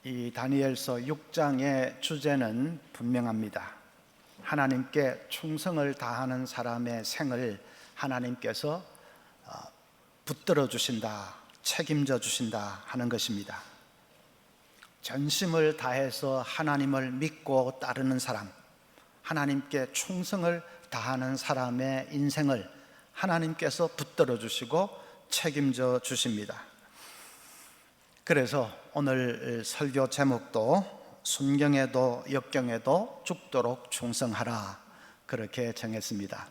이 다니엘서 6장의 주제는 분명합니다. 하나님께 충성을 다하는 사람의 생을 하나님께서 붙들어 주신다, 책임져 주신다 하는 것입니다. 전심을 다해서 하나님을 믿고 따르는 사람, 하나님께 충성을 다하는 사람의 인생을 하나님께서 붙들어 주시고 책임져 주십니다. 그래서 오늘 설교 제목도 순경에도 역경에도 죽도록 충성하라, 그렇게 정했습니다.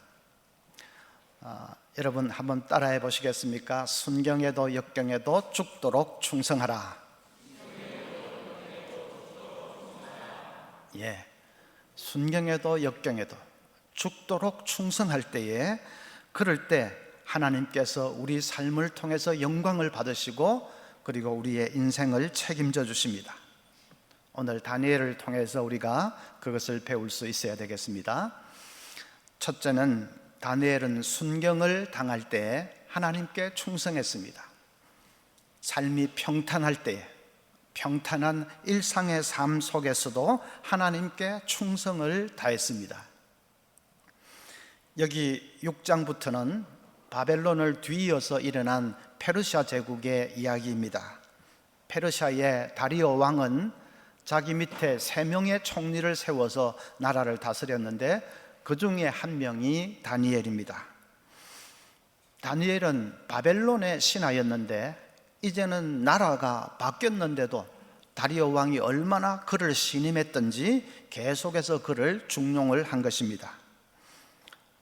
여러분 한번 따라해 보시겠습니까? 순경에도 역경에도 죽도록 충성하라. 예, 순경에도 역경에도 죽도록 충성할 때에, 그럴 때 하나님께서 우리 삶을 통해서 영광을 받으시고 그리고 우리의 인생을 책임져 주십니다. 오늘 다니엘을 통해서 우리가 그것을 배울 수 있어야 되겠습니다. 첫째는 다니엘은 순경을 당할 때 하나님께 충성했습니다. 삶이 평탄할 때, 평탄한 일상의 삶 속에서도 하나님께 충성을 다했습니다. 여기 6장부터는 바벨론을 뒤이어서 일어난 페르시아 제국의 이야기입니다. 페르시아의 다리오 왕은 자기 밑에 3명의 총리를 세워서 나라를 다스렸는데 그 중에 한 명이 다니엘입니다. 다니엘은 바벨론의 신하였는데 이제는 나라가 바뀌었는데도 다리오 왕이 얼마나 그를 신임했던지 계속해서 그를 중용을 한 것입니다.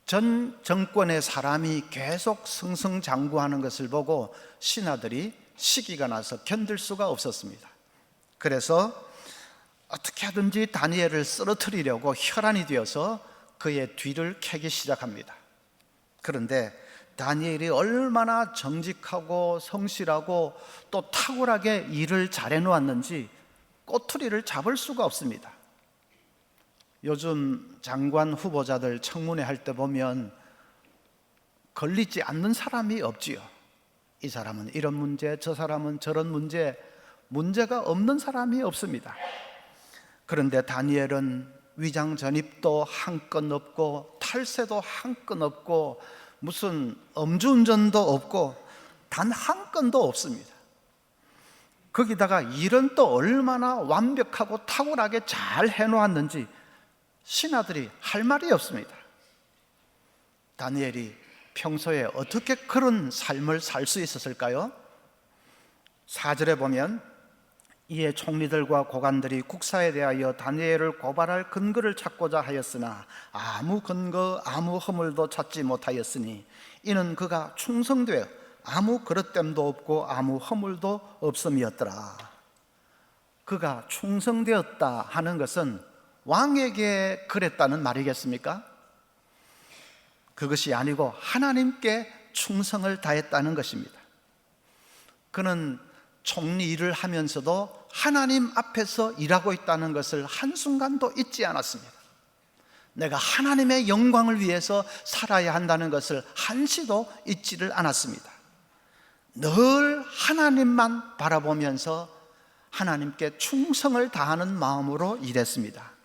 전 정권의 사람이 계속 승승장구하는 것을 보고 신하들이 시기가 나서 견딜 수가 없었습니다. 그래서 어떻게 하든지 다니엘을 쓰러뜨리려고 혈안이 되어서 그의 뒤를 캐기 시작합니다. 그런데 다니엘이 얼마나 정직하고 성실하고 또 탁월하게 일을 잘해 놓았는지 꼬투리를 잡을 수가 없습니다. 요즘 장관 후보자들 청문회 할 때 보면 걸리지 않는 사람이 없지요. 이 사람은 이런 문제, 저 사람은 저런 문제, 문제가 없는 사람이 없습니다. 그런데 다니엘은 위장 전입도 한 건 없고 탈세도 한 건 없고 무슨 음주운전도 없고 단 한 건도 없습니다. 거기다가 일은 또 얼마나 완벽하고 탁월하게 잘 해놓았는지 신하들이 할 말이 없습니다. 다니엘이 평소에 어떻게 그런 삶을 살 수 있었을까요? 4절에 보면 이에 총리들과 고관들이 국사에 대하여 다니엘을 고발할 근거를 찾고자 하였으나 아무 근거 아무 허물도 찾지 못하였으니 이는 그가 충성되어 아무 그릇됨도 없고 아무 허물도 없음이었더라. 그가 충성되었다 하는 것은 왕에게 그랬다는 말이겠습니까? 그것이 아니고 하나님께 충성을 다했다는 것입니다. 그는 총리 일을 하면서도 하나님 앞에서 일하고 있다는 것을 한순간도 잊지 않았습니다. 내가 하나님의 영광을 위해서 살아야 한다는 것을 한시도 잊지를 않았습니다. 늘 하나님만 바라보면서 하나님께 충성을 다하는 마음으로 일했습니다.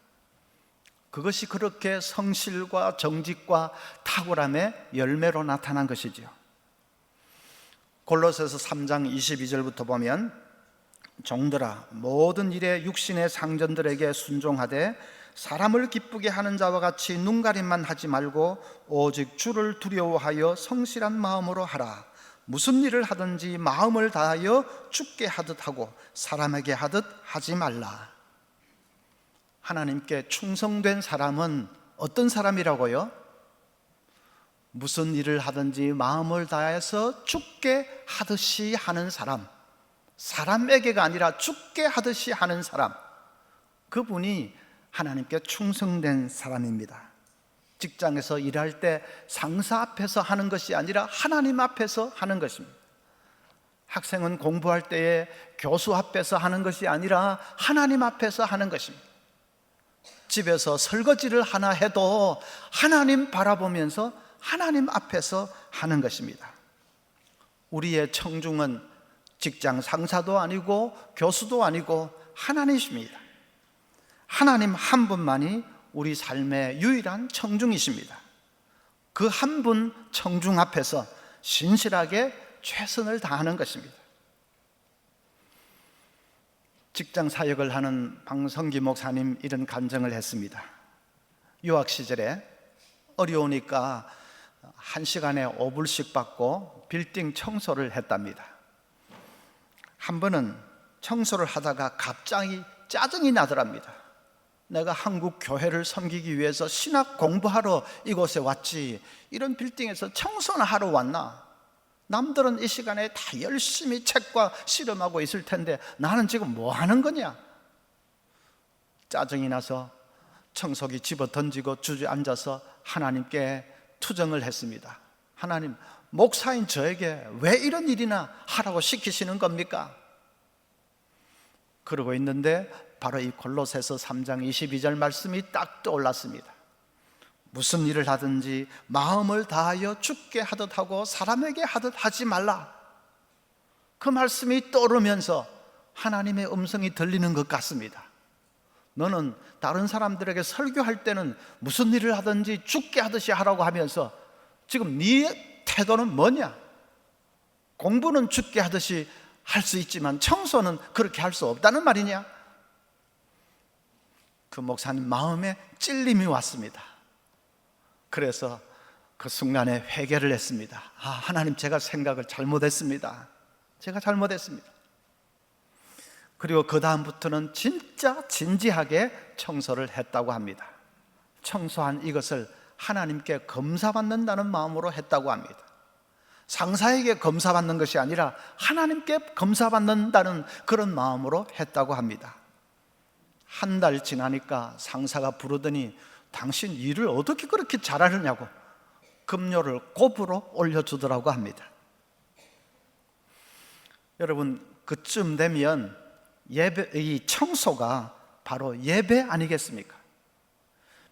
그것이 그렇게 성실과 정직과 탁월함의 열매로 나타난 것이지요. 골로새서 3장 22절부터 보면 종들아 모든 일에 육신의 상전들에게 순종하되 사람을 기쁘게 하는 자와 같이 눈가림만 하지 말고 오직 주를 두려워하여 성실한 마음으로 하라. 무슨 일을 하든지 마음을 다하여 주께 하듯 하고 사람에게 하듯 하지 말라. 하나님께 충성된 사람은 어떤 사람이라고요? 무슨 일을 하든지 마음을 다해서 주께 하듯이 하는 사람, 사람에게가 아니라 주께 하듯이 하는 사람, 그분이 하나님께 충성된 사람입니다. 직장에서 일할 때 상사 앞에서 하는 것이 아니라 하나님 앞에서 하는 것입니다. 학생은 공부할 때에 교수 앞에서 하는 것이 아니라 하나님 앞에서 하는 것입니다. 집에서 설거지를 하나 해도 하나님 바라보면서 하나님 앞에서 하는 것입니다. 우리의 청중은 직장 상사도 아니고 교수도 아니고 하나님이십니다. 하나님 한 분만이 우리 삶의 유일한 청중이십니다. 그 한 분 청중 앞에서 신실하게 최선을 다하는 것입니다. 직장 사역을 하는 방성기 목사님 이런 간증을 했습니다. 유학 시절에 어려우니까 1시간에 5불씩 받고 빌딩 청소를 했답니다. 한 번은 청소를 하다가 갑자기 짜증이 나더랍니다. 내가 한국 교회를 섬기기 위해서 신학 공부하러 이곳에 왔지, 이런 빌딩에서 청소나 하러 왔나? 남들은 이 시간에 다 열심히 책과 씨름하고 있을 텐데 나는 지금 뭐 하는 거냐? 짜증이 나서 청소기 집어 던지고 주저앉아서 하나님께 투정을 했습니다. 하나님, 목사인 저에게 왜 이런 일이나 하라고 시키시는 겁니까? 그러고 있는데 바로 이 골로새서 3장 22절 말씀이 딱 떠올랐습니다. 무슨 일을 하든지 마음을 다하여 주께 하듯 하고 사람에게 하듯 하지 말라. 그 말씀이 떠오르면서 하나님의 음성이 들리는 것 같습니다. 너는 다른 사람들에게 설교할 때는 무슨 일을 하든지 주께 하듯이 하라고 하면서 지금 네 태도는 뭐냐? 공부는 주께 하듯이 할 수 있지만 청소는 그렇게 할 수 없다는 말이냐? 그 목사님 마음에 찔림이 왔습니다. 그래서 그 순간에 회개를 했습니다. 하나님, 제가 생각을 잘못했습니다. 제가 잘못했습니다. 그리고 그 다음부터는 진짜 진지하게 청소를 했다고 합니다. 청소한 이것을 하나님께 검사받는다는 마음으로 했다고 합니다. 상사에게 검사받는 것이 아니라 하나님께 검사받는다는 그런 마음으로 했다고 합니다. 한 달 지나니까 상사가 부르더니 당신 일을 어떻게 그렇게 잘하느냐고 급료를 곱으로 올려주더라고 합니다. 여러분, 그쯤 되면 이 청소가 바로 예배 아니겠습니까?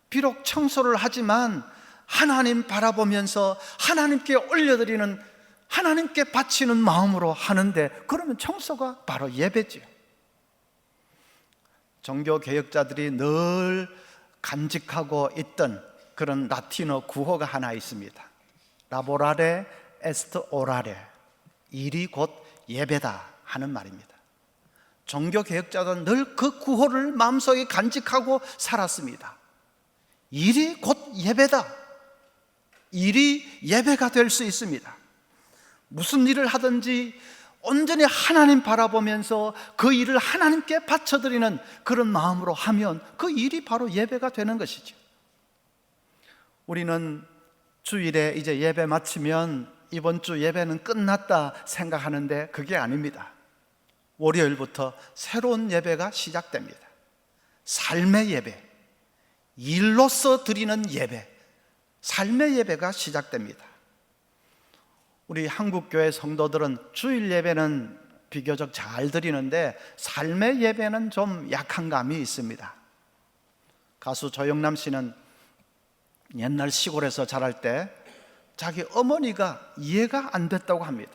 비록 청소를 하지만 하나님 바라보면서 하나님께 올려드리는, 하나님께 바치는 마음으로 하는데, 그러면 청소가 바로 예배지요. 종교개혁자들이 늘 간직하고 있던 그런 라틴어 구호가 하나 있습니다. 라보라레 에스트 오라레, 일이 곧 예배다 하는 말입니다. 종교개혁자들은 늘 그 구호를 마음속에 간직하고 살았습니다. 일이 곧 예배다. 일이 예배가 될 수 있습니다. 무슨 일을 하든지 온전히 하나님 바라보면서 그 일을 하나님께 바쳐드리는 그런 마음으로 하면 그 일이 바로 예배가 되는 것이죠. 우리는 주일에 이제 예배 마치면 이번 주 예배는 끝났다 생각하는데 그게 아닙니다. 월요일부터 새로운 예배가 시작됩니다. 삶의 예배, 일로서 드리는 예배, 삶의 예배가 시작됩니다. 우리 한국교회 성도들은 주일 예배는 비교적 잘 드리는데 삶의 예배는 좀 약한 감이 있습니다. 가수 조영남 씨는 옛날 시골에서 자랄 때 자기 어머니가 이해가 안 됐다고 합니다.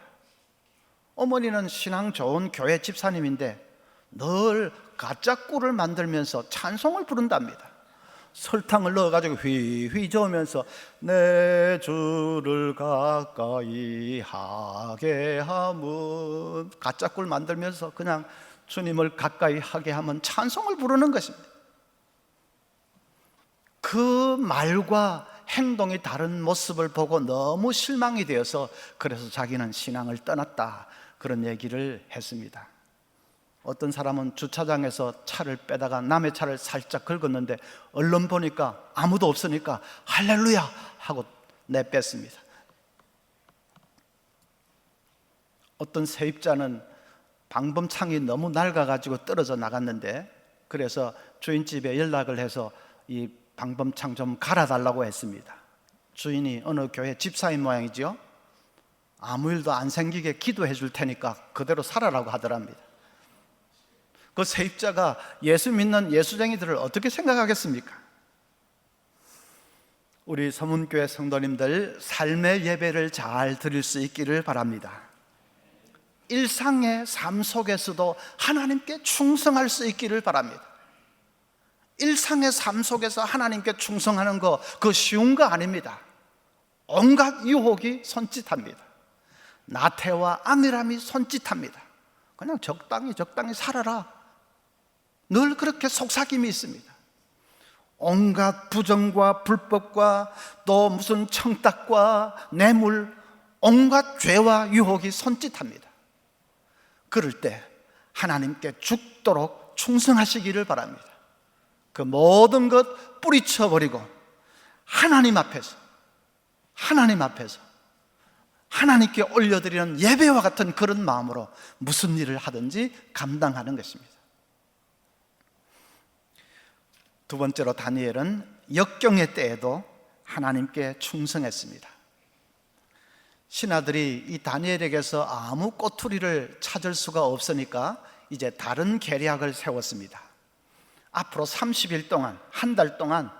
어머니는 신앙 좋은 교회 집사님인데 늘 가짜 꿀을 만들면서 찬송을 부른답니다. 설탕을 넣어가지고 휘휘 저으면서 내 주를 가까이 하게 하면, 가짜 꿀 만들면서 그냥 주님을 가까이 하게 하면 찬송을 부르는 것입니다. 그 말과 행동이 다른 모습을 보고 너무 실망이 되어서 그래서 자기는 신앙을 떠났다, 그런 얘기를 했습니다. 어떤 사람은 주차장에서 차를 빼다가 남의 차를 살짝 긁었는데 얼른 보니까 아무도 없으니까 할렐루야 하고 내뺐습니다. 어떤 세입자는 방범창이 너무 낡아가지고 떨어져 나갔는데 그래서 주인집에 연락을 해서 이 방범창 좀 갈아달라고 했습니다. 주인이 어느 교회 집사인 모양이죠. 아무 일도 안 생기게 기도해 줄 테니까 그대로 살아라고 하더랍니다. 그 세입자가 예수 믿는 예수쟁이들을 어떻게 생각하겠습니까? 우리 서문교회 성도님들, 삶의 예배를 잘 드릴 수 있기를 바랍니다. 일상의 삶 속에서도 하나님께 충성할 수 있기를 바랍니다. 일상의 삶 속에서 하나님께 충성하는 거, 그거 쉬운 거 아닙니다. 온갖 유혹이 손짓합니다. 나태와 안일함이 손짓합니다. 그냥 적당히 살아라. 늘 그렇게 속삭임이 있습니다. 온갖 부정과 불법과 또 무슨 청탁과 뇌물, 온갖 죄와 유혹이 손짓합니다. 그럴 때 하나님께 죽도록 충성하시기를 바랍니다. 그 모든 것 뿌리쳐버리고 하나님 앞에서 하나님께 올려드리는 예배와 같은 그런 마음으로 무슨 일을 하든지 감당하는 것입니다. 두 번째로 다니엘은 역경의 때에도 하나님께 충성했습니다. 신하들이 이 다니엘에게서 아무 꼬투리를 찾을 수가 없으니까 이제 다른 계략을 세웠습니다. 앞으로 30일 동안, 한 달 동안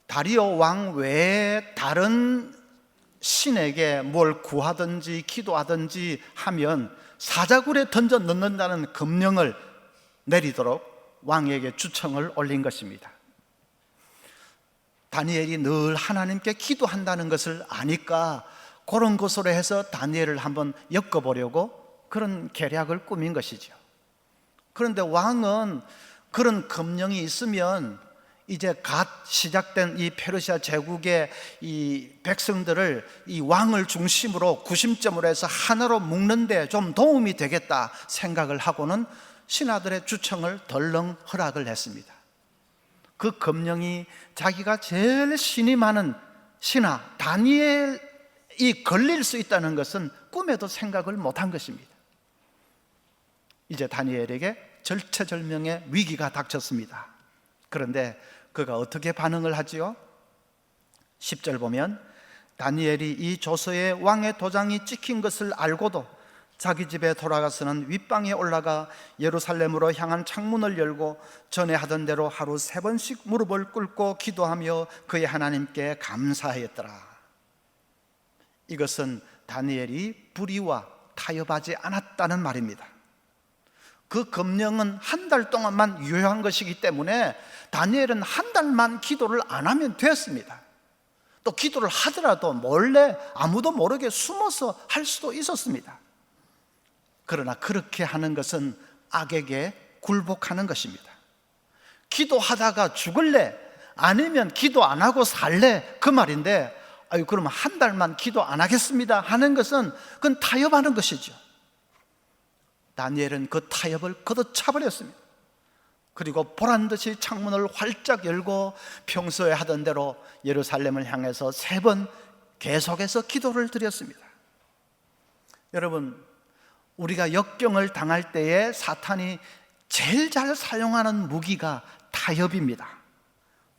다리오 왕 외에 다른 신에게 뭘 구하든지 기도하든지 하면 사자굴에 던져 넣는다는 금령을 내리도록 왕에게 주청을 올린 것입니다. 다니엘이 늘 하나님께 기도한다는 것을 아니까 그런 것으로 해서 다니엘을 한번 엮어보려고 그런 계략을 꾸민 것이죠. 그런데 왕은 그런 금령이 있으면 이제 갓 시작된 이 페르시아 제국의 이 백성들을 이 왕을 중심으로 구심점으로 해서 하나로 묶는데 좀 도움이 되겠다 생각을 하고는 신하들의 주청을 덜렁 허락을 했습니다. 그 금령이 자기가 제일 신이 많은 신하 다니엘이 걸릴 수 있다는 것은 꿈에도 생각을 못한 것입니다. 이제 다니엘에게 절체절명의 위기가 닥쳤습니다. 그런데 그가 어떻게 반응을 하지요? 10절 보면 다니엘이 이 조서에 왕의 도장이 찍힌 것을 알고도 자기 집에 돌아가서는 윗방에 올라가 예루살렘으로 향한 창문을 열고 전에 하던 대로 하루 3번씩 무릎을 꿇고 기도하며 그의 하나님께 감사하였더라. 이것은 다니엘이 불의와 타협하지 않았다는 말입니다. 그 금령은 한 달 동안만 유효한 것이기 때문에 다니엘은 한 달만 기도를 안 하면 됐습니다. 또 기도를 하더라도 몰래 아무도 모르게 숨어서 할 수도 있었습니다. 그러나 그렇게 하는 것은 악에게 굴복하는 것입니다. 기도하다가 죽을래? 아니면 기도 안 하고 살래? 그 말인데 그러면 한 달만 기도 안 하겠습니다 하는 것은 그건 타협하는 것이죠. 다니엘은 그 타협을 걷어차버렸습니다. 그리고 보란듯이 창문을 활짝 열고 평소에 하던 대로 예루살렘을 향해서 3번 계속해서 기도를 드렸습니다. 여러분, 우리가 역경을 당할 때에 사탄이 제일 잘 사용하는 무기가 타협입니다.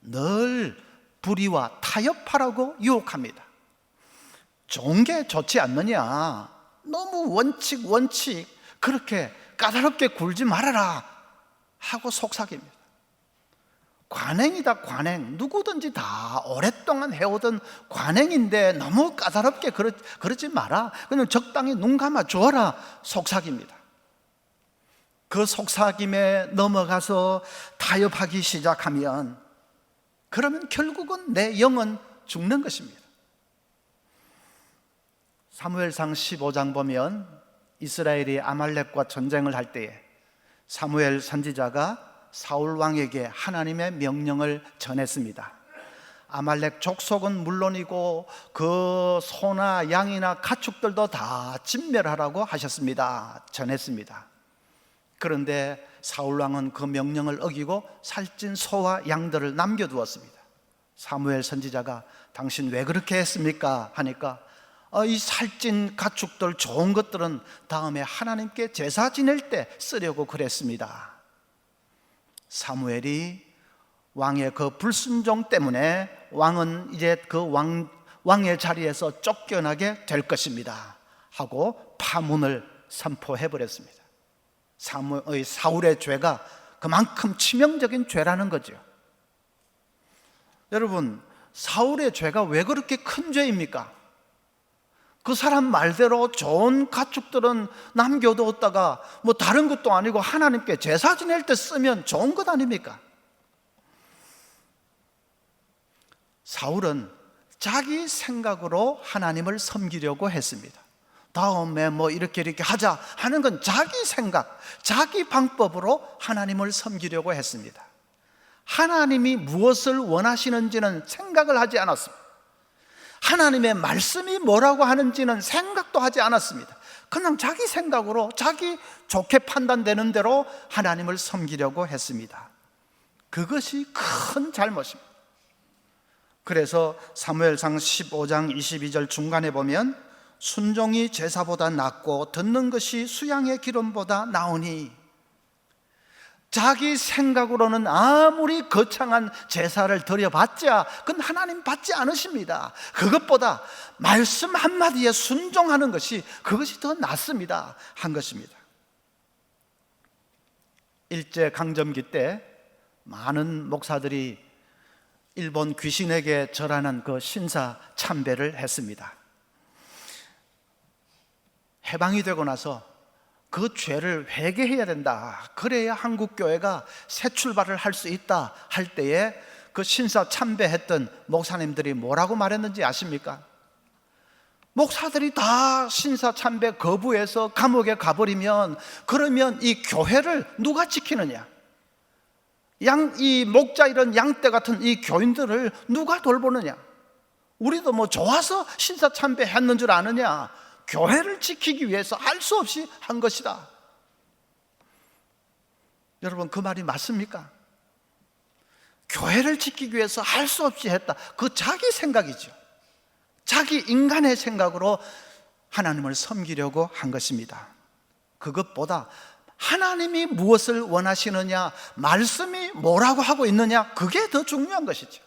늘 불의와 타협하라고 유혹합니다. 좋은 게 좋지 않느냐, 너무 원칙 그렇게 까다롭게 굴지 말아라 하고 속삭입니다. 관행이다, 관행. 누구든지 다 오랫동안 해오던 관행인데 너무 까다롭게 그러지 마라. 그냥 적당히 눈 감아 주어라. 속삭입니다. 그 속삭임에 넘어가서 타협하기 시작하면 그러면 결국은 내 영은 죽는 것입니다. 사무엘상 15장 보면 이스라엘이 아말렉과 전쟁을 할 때에 사무엘 선지자가 사울 왕에게 하나님의 명령을 전했습니다. 아말렉 족속은 물론이고 그 소나 양이나 가축들도 다 진멸하라고 하셨습니다. 전했습니다. 그런데 사울 왕은 그 명령을 어기고 살찐 소와 양들을 남겨두었습니다. 사무엘 선지자가 당신 왜 그렇게 했습니까? 하니까 이 살찐 가축들 좋은 것들은 다음에 하나님께 제사 지낼 때 쓰려고 그랬습니다. 사무엘이 왕의 그 불순종 때문에 왕은 이제 그 왕의 자리에서 쫓겨나게 될 것입니다 하고 파문을 선포해 버렸습니다. 사울의 죄가 그만큼 치명적인 죄라는 거죠. 여러분, 사울의 죄가 왜 그렇게 큰 죄입니까? 그 사람 말대로 좋은 가축들은 남겨두었다가 뭐 다른 것도 아니고 하나님께 제사 지낼 때 쓰면 좋은 것 아닙니까? 사울은 자기 생각으로 하나님을 섬기려고 했습니다. 다음에 뭐 이렇게 하자 하는 건 자기 생각, 자기 방법으로 하나님을 섬기려고 했습니다. 하나님이 무엇을 원하시는지는 생각을 하지 않았습니다. 하나님의 말씀이 뭐라고 하는지는 생각도 하지 않았습니다. 그냥 자기 생각으로 자기 좋게 판단되는 대로 하나님을 섬기려고 했습니다. 그것이 큰 잘못입니다. 그래서 사무엘상 15장 22절 중간에 보면 순종이 제사보다 낫고 듣는 것이 수양의 기름보다 나으니, 자기 생각으로는 아무리 거창한 제사를 드려봤자 그건 하나님 받지 않으십니다. 그것보다 말씀 한마디에 순종하는 것이, 그것이 더 낫습니다 한 것입니다. 일제강점기 때 많은 목사들이 일본 귀신에게 절하는 그 신사 참배를 했습니다. 해방이 되고 나서 그 죄를 회개해야 된다, 그래야 한국 교회가 새 출발을 할 수 있다 할 때에 그 신사 참배했던 목사님들이 뭐라고 말했는지 아십니까? 목사들이 다 신사 참배 거부해서 감옥에 가버리면 그러면 이 교회를 누가 지키느냐? 이 목자 이런 양떼 같은 이 교인들을 누가 돌보느냐? 우리도 뭐 좋아서 신사 참배했는 줄 아느냐? 교회를 지키기 위해서 할 수 없이 한 것이다. 여러분, 그 말이 맞습니까? 교회를 지키기 위해서 할 수 없이 했다. 그 자기 생각이죠. 자기 인간의 생각으로 하나님을 섬기려고 한 것입니다. 그것보다 하나님이 무엇을 원하시느냐, 말씀이 뭐라고 하고 있느냐, 그게 더 중요한 것이죠.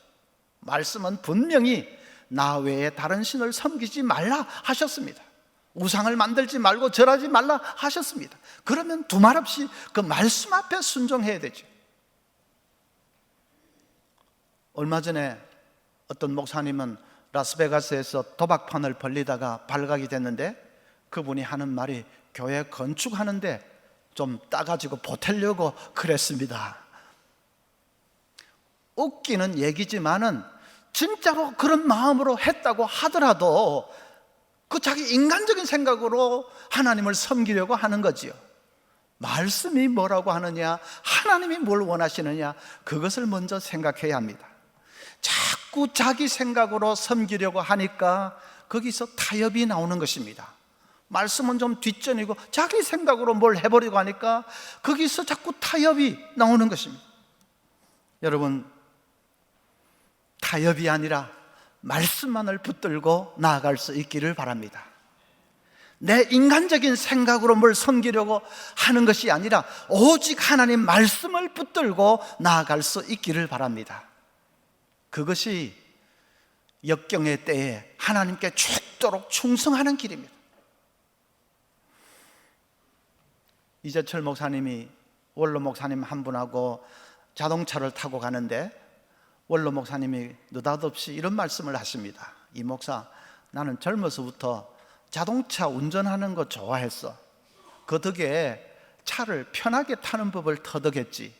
말씀은 분명히 나 외에 다른 신을 섬기지 말라 하셨습니다. 우상을 만들지 말고 절하지 말라 하셨습니다. 그러면 두말 없이 그 말씀 앞에 순종해야 되죠. 얼마 전에 어떤 목사님은 라스베가스에서 도박판을 벌리다가 발각이 됐는데, 그분이 하는 말이 교회 건축하는데 좀 따가지고 보태려고 그랬습니다. 웃기는 얘기지만은 진짜로 그런 마음으로 했다고 하더라도 그 자기 인간적인 생각으로 하나님을 섬기려고 하는 거지요. 말씀이 뭐라고 하느냐, 하나님이 뭘 원하시느냐, 그것을 먼저 생각해야 합니다. 자꾸 자기 생각으로 섬기려고 하니까 거기서 타협이 나오는 것입니다. 말씀은 좀 뒷전이고 자기 생각으로 뭘 해버리고 하니까 거기서 자꾸 타협이 나오는 것입니다. 여러분, 타협이 아니라 말씀만을 붙들고 나아갈 수 있기를 바랍니다. 내 인간적인 생각으로 뭘 섬기려고 하는 것이 아니라 오직 하나님 말씀을 붙들고 나아갈 수 있기를 바랍니다. 그것이 역경의 때에 하나님께 죽도록 충성하는 길입니다. 이재철 목사님이 원로 목사님 한 분하고 자동차를 타고 가는데 원로 목사님이 느닷없이 이런 말씀을 하십니다. 이 목사, 나는 젊어서부터 자동차 운전하는 거 좋아했어. 그 덕에 차를 편하게 타는 법을 터득했지.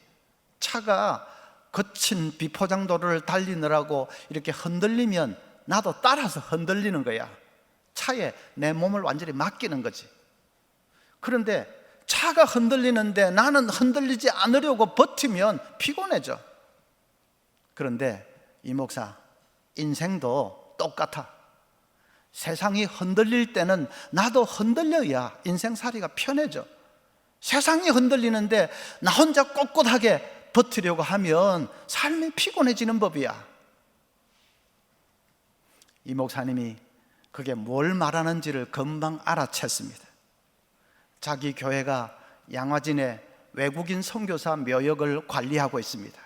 차가 거친 비포장도로를 달리느라고 이렇게 흔들리면 나도 따라서 흔들리는 거야. 차에 내 몸을 완전히 맡기는 거지. 그런데 차가 흔들리는데 나는 흔들리지 않으려고 버티면 피곤해져. 그런데 이 목사, 인생도 똑같아. 세상이 흔들릴 때는 나도 흔들려야 인생살이가 편해져. 세상이 흔들리는데 나 혼자 꼿꼿하게 버티려고 하면 삶이 피곤해지는 법이야. 이 목사님이 그게 뭘 말하는지를 금방 알아챘습니다. 자기 교회가 양화진에 외국인 선교사 묘역을 관리하고 있습니다.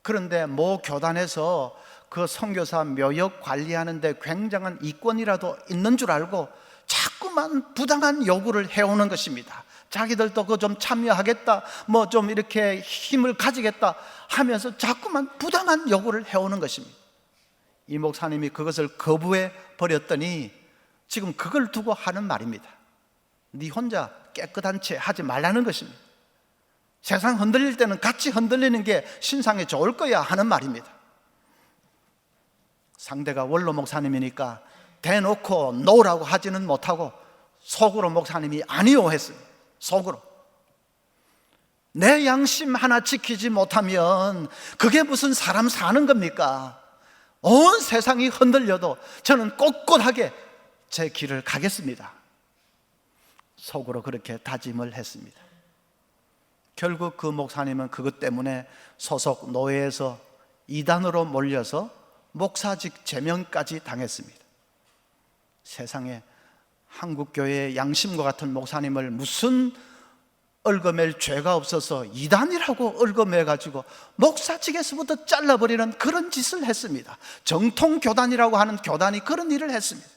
그런데 모 교단에서 그 선교사 묘역 관리하는데 굉장한 이권이라도 있는 줄 알고 자꾸만 부당한 요구를 해오는 것입니다. 자기들도 그거 좀 참여하겠다, 뭐 좀 이렇게 힘을 가지겠다 하면서 자꾸만 부당한 요구를 해오는 것입니다. 이 목사님이 그것을 거부해 버렸더니 지금 그걸 두고 하는 말입니다. 네 혼자 깨끗한 채 하지 말라는 것입니다. 세상 흔들릴 때는 같이 흔들리는 게 신상에 좋을 거야 하는 말입니다. 상대가 원로 목사님이니까 대놓고 노라고 하지는 못하고 속으로 목사님이 아니요 했어요. 속으로. 내 양심 하나 지키지 못하면 그게 무슨 사람 사는 겁니까? 온 세상이 흔들려도 저는 꼿꼿하게 제 길을 가겠습니다. 속으로 그렇게 다짐을 했습니다. 결국 그 목사님은 그것 때문에 소속 노회에서 이단으로 몰려서 목사직 제명까지 당했습니다. 세상에 한국교회의 양심과 같은 목사님을 무슨 얽어맬 죄가 없어서 이단이라고 얽어매가지고 목사직에서부터 잘라버리는 그런 짓을 했습니다. 정통교단이라고 하는 교단이 그런 일을 했습니다.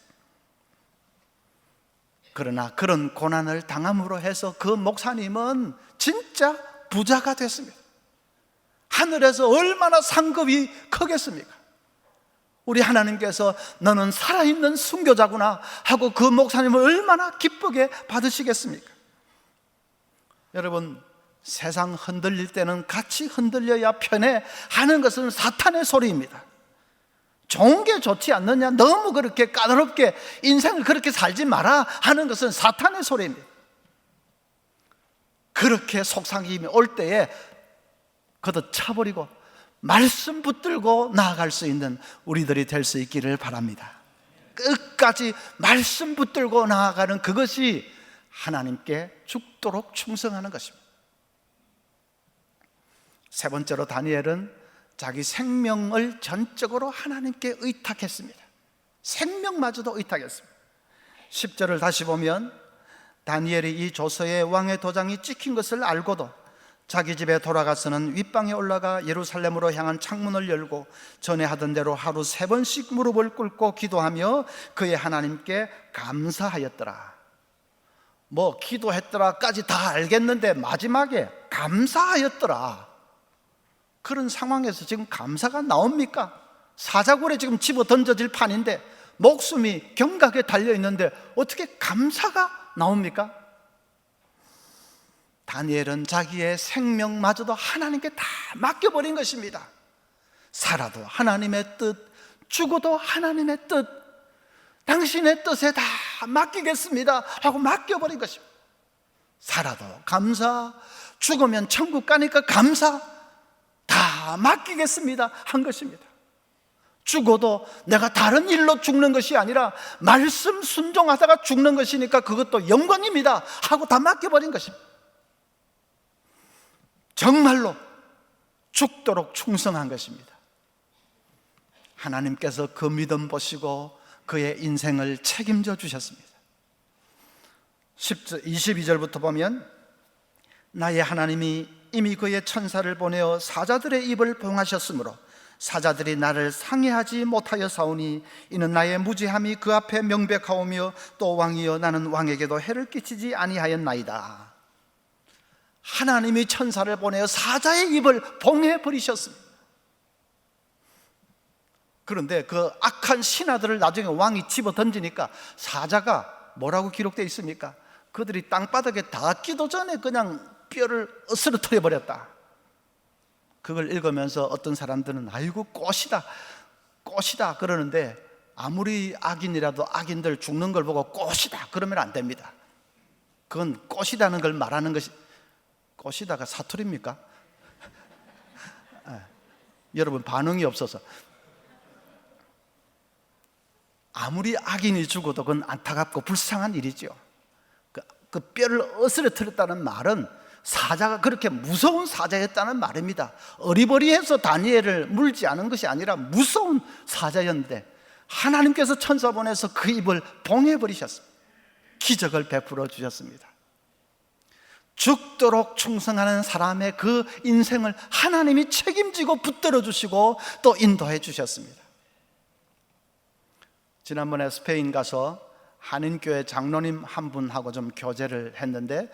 그러나 그런 고난을 당함으로 해서 그 목사님은 진짜 부자가 됐습니다. 하늘에서 얼마나 상급이 크겠습니까? 우리 하나님께서 너는 살아있는 순교자구나 하고 그 목사님을 얼마나 기쁘게 받으시겠습니까? 여러분, 세상 흔들릴 때는 같이 흔들려야 편해 하는 것은 사탄의 소리입니다. 좋은 게 좋지 않느냐, 너무 그렇게 까다롭게 인생을 그렇게 살지 마라 하는 것은 사탄의 소리입니다. 그렇게 속삭임이 올 때에 걷어차버리고 말씀 붙들고 나아갈 수 있는 우리들이 될 수 있기를 바랍니다. 끝까지 말씀 붙들고 나아가는 그것이 하나님께 죽도록 충성하는 것입니다. 세 번째로 다니엘은 자기 생명을 전적으로 하나님께 의탁했습니다. 생명마저도 의탁했습니다. 10절을 다시 보면 다니엘이 이 조서에 왕의 도장이 찍힌 것을 알고도 자기 집에 돌아가서는 윗방에 올라가 예루살렘으로 향한 창문을 열고 전에 하던 대로 하루 3번씩 무릎을 꿇고 기도하며 그의 하나님께 감사하였더라. 뭐 기도했더라까지 다 알겠는데 마지막에 감사하였더라. 그런 상황에서 지금 감사가 나옵니까? 사자굴에 지금 집어 던져질 판인데 목숨이 경각에 달려있는데 어떻게 감사가 나옵니까? 다니엘은 자기의 생명마저도 하나님께 다 맡겨버린 것입니다. 살아도 하나님의 뜻, 죽어도 하나님의 뜻, 당신의 뜻에 다 맡기겠습니다 하고 맡겨버린 것입니다. 살아도 감사, 죽으면 천국 가니까 감사, 다 맡기겠습니다 한 것입니다. 죽어도 내가 다른 일로 죽는 것이 아니라 말씀 순종하다가 죽는 것이니까 그것도 영광입니다 하고 다 맡겨버린 것입니다. 정말로 죽도록 충성한 것입니다. 하나님께서 그 믿음 보시고 그의 인생을 책임져 주셨습니다. 22절부터 보면 나의 하나님이 이미 그의 천사를 보내어 사자들의 입을 봉하셨으므로 사자들이 나를 상해하지 못하여 사오니 이는 나의 무지함이 그 앞에 명백하오며 또 왕이여 나는 왕에게도 해를 끼치지 아니하였나이다. 하나님이 천사를 보내어 사자의 입을 봉해버리셨습니다. 그런데 그 악한 신하들을 나중에 왕이 집어 던지니까 사자가 뭐라고 기록되어 있습니까? 그들이 땅바닥에 닿기도 전에 그냥 뼈를 으스러뜨려 버렸다. 그걸 읽으면서 어떤 사람들은 아이고 꽃이다 꽃이다 그러는데 아무리 악인이라도 악인들 죽는 걸 보고 꽃이다 그러면 안 됩니다. 그건 꽃이라는 걸 말하는 것이, 꽃이다가 사투리입니까? 여러분 반응이 없어서. 아무리 악인이 죽어도 그건 안타깝고 불쌍한 일이죠. 그 뼈를 으스러뜨렸다는 말은 사자가 그렇게 무서운 사자였다는 말입니다. 어리버리해서 다니엘을 물지 않은 것이 아니라 무서운 사자였는데 하나님께서 천사 보내서 그 입을 봉해버리셨습니다. 기적을 베풀어 주셨습니다. 죽도록 충성하는 사람의 그 인생을 하나님이 책임지고 붙들어 주시고 또 인도해 주셨습니다. 지난번에 스페인 가서 한인교회 장로님 한 분하고 좀 교제를 했는데,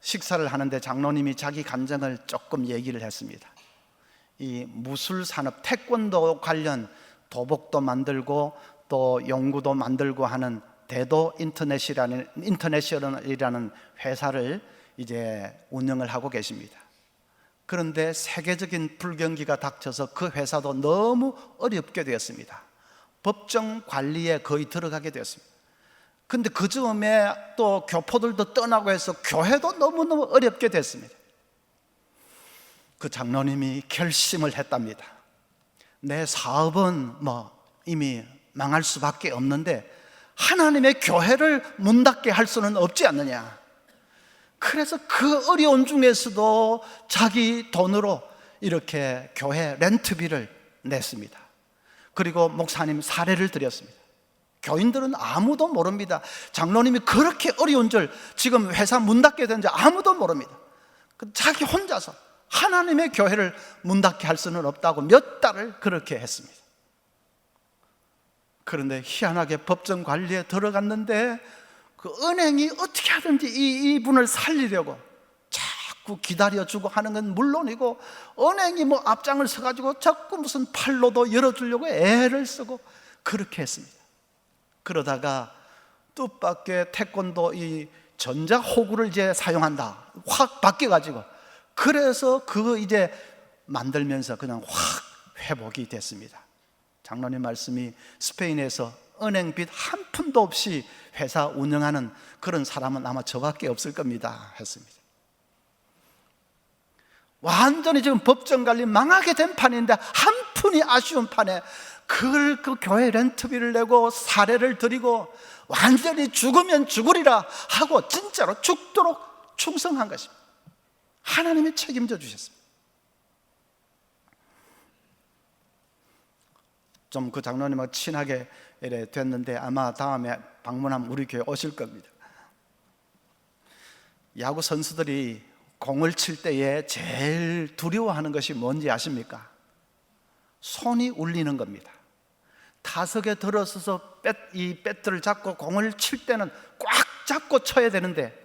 식사를 하는데 장로님이 자기 간증을 조금 얘기를 했습니다. 이 무술 산업, 태권도 관련 도복도 만들고 또 용구도 만들고 하는 대도 인터내셔널이라는 회사를 이제 운영을 하고 계십니다. 그런데 세계적인 불경기가 닥쳐서 그 회사도 너무 어렵게 되었습니다. 법정 관리에 거의 들어가게 되었습니다. 근데 그 즈음에 또 교포들도 떠나고 해서 교회도 너무너무 어렵게 됐습니다. 그 장로님이 결심을 했답니다. 내 사업은 이미 망할 수밖에 없는데 하나님의 교회를 문 닫게 할 수는 없지 않느냐. 그래서 그 어려운 중에서도 자기 돈으로 이렇게 교회 렌트비를 냈습니다. 그리고 목사님 사례를 드렸습니다. 교인들은 아무도 모릅니다. 장로님이 그렇게 어려운 줄, 지금 회사 문 닫게 된 줄 아무도 모릅니다. 자기 혼자서 하나님의 교회를 문 닫게 할 수는 없다고 몇 달을 그렇게 했습니다. 그런데 희한하게 법정 관리에 들어갔는데 그 은행이 어떻게 하든지 이분을 살리려고 자꾸 기다려주고 하는 건 물론이고, 은행이 앞장을 서가지고 자꾸 무슨 팔로도 열어주려고 애를 쓰고 그렇게 했습니다. 그러다가 뜻밖의 태권도 이 전자호구를 이제 사용한다 확 바뀌어가지고, 그래서 그거 이제 만들면서 그냥 확 회복이 됐습니다. 장로님 말씀이 스페인에서 은행 빚 한 푼도 없이 회사 운영하는 그런 사람은 아마 저밖에 없을 겁니다 했습니다. 완전히 지금 법정 관리 망하게 된 판인데 한 푼이 아쉬운 판에 그걸 그 교회 렌트비를 내고 사례를 드리고 완전히 죽으면 죽으리라 하고 진짜로 죽도록 충성한 것입니다. 하나님이 책임져 주셨습니다. 좀 그 장로님하고 친하게 됐는데 아마 다음에 방문하면 우리 교회 오실 겁니다. 야구 선수들이 공을 칠 때에 제일 두려워하는 것이 뭔지 아십니까? 손이 울리는 겁니다. 타석에 들어서서 이 배트를 잡고 공을 칠 때는 꽉 잡고 쳐야 되는데,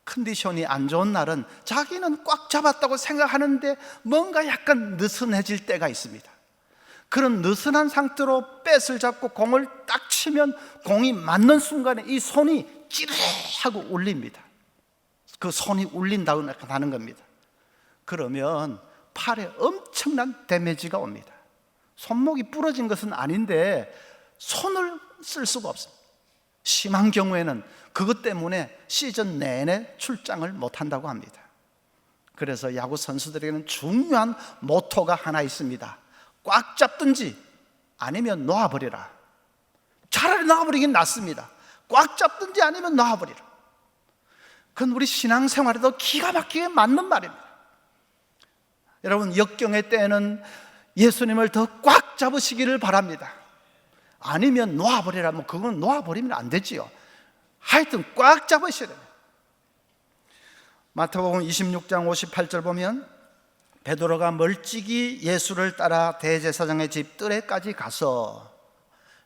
컨디션이 안 좋은 날은 자기는 꽉 잡았다고 생각하는데 뭔가 약간 느슨해질 때가 있습니다. 그런 느슨한 상태로 배트를 잡고 공을 딱 치면 공이 맞는 순간에 이 손이 찌르하고 울립니다. 그 손이 울린다고 하는 겁니다. 그러면 팔에 엄청난 데미지가 옵니다. 손목이 부러진 것은 아닌데 손을 쓸 수가 없습니다. 심한 경우에는 그것 때문에 시즌 내내 출장을 못한다고 합니다. 그래서 야구 선수들에게는 중요한 모토가 하나 있습니다. 꽉 잡든지 아니면 놓아버리라. 차라리 놓아버리긴 낫습니다. 꽉 잡든지 아니면 놓아버리라. 그건 우리 신앙생활에도 기가 막히게 맞는 말입니다. 여러분, 역경의 때에는 예수님을 더 꽉 잡으시기를 바랍니다. 아니면 놓아버리라. 그건 놓아버리면 안 되지요. 하여튼 꽉 잡으셔야 됩니다. 마태복음 26장 58절 보면 베드로가 멀찍이 예수를 따라 대제사장의 집 뜰에까지 가서,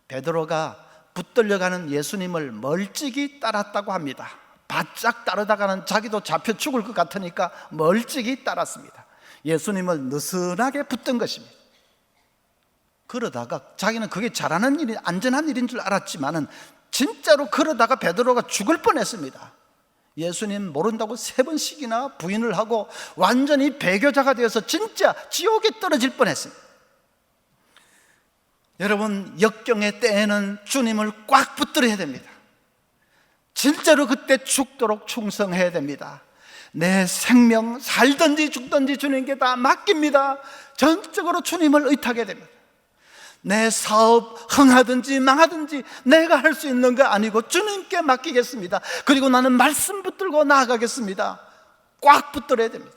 베드로가 붙들려가는 예수님을 멀찍이 따랐다고 합니다. 바짝 따르다가는 자기도 잡혀 죽을 것 같으니까 멀찍이 따랐습니다. 예수님을 느슨하게 붙든 것입니다. 그러다가 자기는 그게 잘하는 일이 안전한 일인 줄 알았지만은 진짜로 그러다가 베드로가 죽을 뻔했습니다. 예수님 모른다고 3번씩이나 부인을 하고 완전히 배교자가 되어서 진짜 지옥에 떨어질 뻔했습니다. 여러분, 역경의 때에는 주님을 꽉 붙들어야 됩니다. 진짜로 그때 죽도록 충성해야 됩니다. 내 생명 살든지 죽든지 주님께 다 맡깁니다. 전적으로 주님을 의탁해야 됩니다. 내 사업 흥하든지 망하든지 내가 할 수 있는 거 아니고 주님께 맡기겠습니다. 그리고 나는 말씀 붙들고 나아가겠습니다. 꽉 붙들어야 됩니다.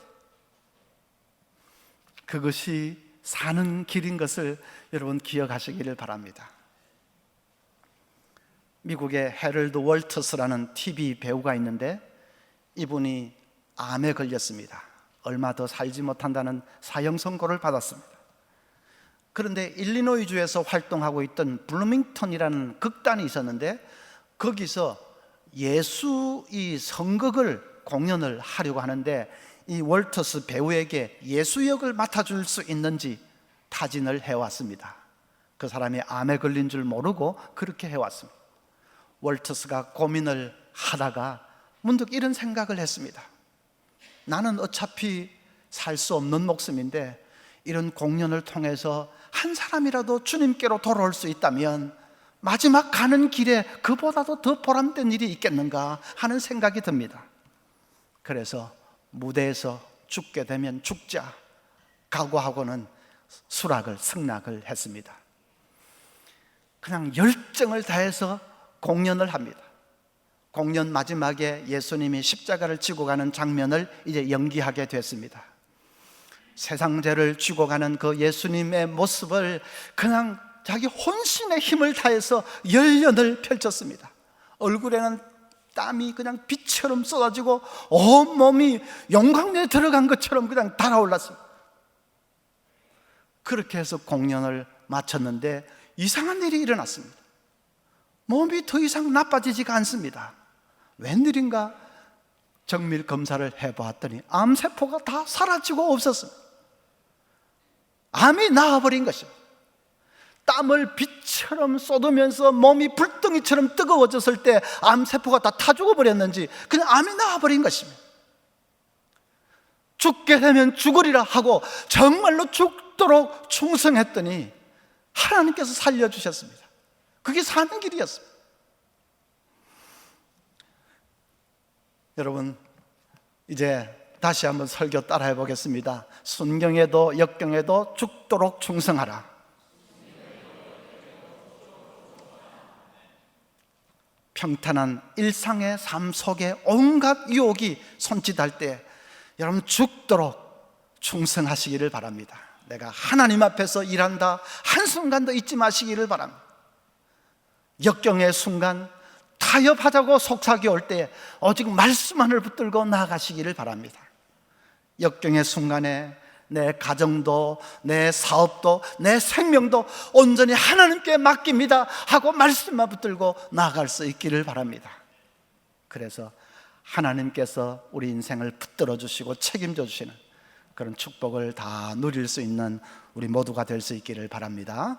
그것이 사는 길인 것을 여러분 기억하시기를 바랍니다. 미국의 해럴드 월터스라는 TV 배우가 있는데 이분이 암에 걸렸습니다. 얼마 더 살지 못한다는 사형 선고를 받았습니다. 그런데 일리노이주에서 활동하고 있던 블루밍턴이라는 극단이 있었는데 거기서 예수 이 선극을 공연을 하려고 하는데 이 월터스 배우에게 예수 역을 맡아줄 수 있는지 타진을 해왔습니다. 그 사람이 암에 걸린 줄 모르고 그렇게 해왔습니다. 월터스가 고민을 하다가 문득 이런 생각을 했습니다. 나는 어차피 살 수 없는 목숨인데 이런 공연을 통해서 한 사람이라도 주님께로 돌아올 수 있다면 마지막 가는 길에 그보다도 더 보람된 일이 있겠는가 하는 생각이 듭니다. 그래서 무대에서 죽게 되면 죽자 각오하고는 수락을 승낙을 했습니다. 그냥 열정을 다해서 공연을 합니다. 공연 마지막에 예수님이 십자가를 지고 가는 장면을 이제 연기하게 됐습니다. 세상죄를 지고 가는 그 예수님의 모습을 그냥 자기 혼신의 힘을 다해서 열연을 펼쳤습니다. 얼굴에는 땀이 그냥 빛처럼 쏟아지고 온몸이 용광로에 들어간 것처럼 그냥 달아올랐습니다. 그렇게 해서 공연을 마쳤는데 이상한 일이 일어났습니다. 몸이 더 이상 나빠지지가 않습니다. 웬일인가 정밀 검사를 해보았더니 암세포가 다 사라지고 없었습니다. 암이 나와버린 것입니다. 땀을 빛처럼 쏟으면서 몸이 불덩이처럼 뜨거워졌을 때 암세포가 다 타 죽어버렸는지 그냥 암이 나와버린 것입니다. 죽게 되면 죽으리라 하고 정말로 죽도록 충성했더니 하나님께서 살려주셨습니다. 그게 사는 길이었습니다. 여러분, 이제 다시 한번 설교 따라해 보겠습니다. 순경에도 역경에도 죽도록 충성하라. 평탄한 일상의 삶 속에 온갖 유혹이 손짓할 때 여러분 죽도록 충성하시기를 바랍니다. 내가 하나님 앞에서 일한다 한순간도 잊지 마시기를 바랍니다. 역경의 순간 타협하자고 속삭이 올 때 오직 말씀만을 붙들고 나아가시기를 바랍니다. 역경의 순간에 내 가정도 내 사업도 내 생명도 온전히 하나님께 맡깁니다 하고 말씀만 붙들고 나아갈 수 있기를 바랍니다. 그래서 하나님께서 우리 인생을 붙들어 주시고 책임져 주시는 그런 축복을 다 누릴 수 있는 우리 모두가 될 수 있기를 바랍니다.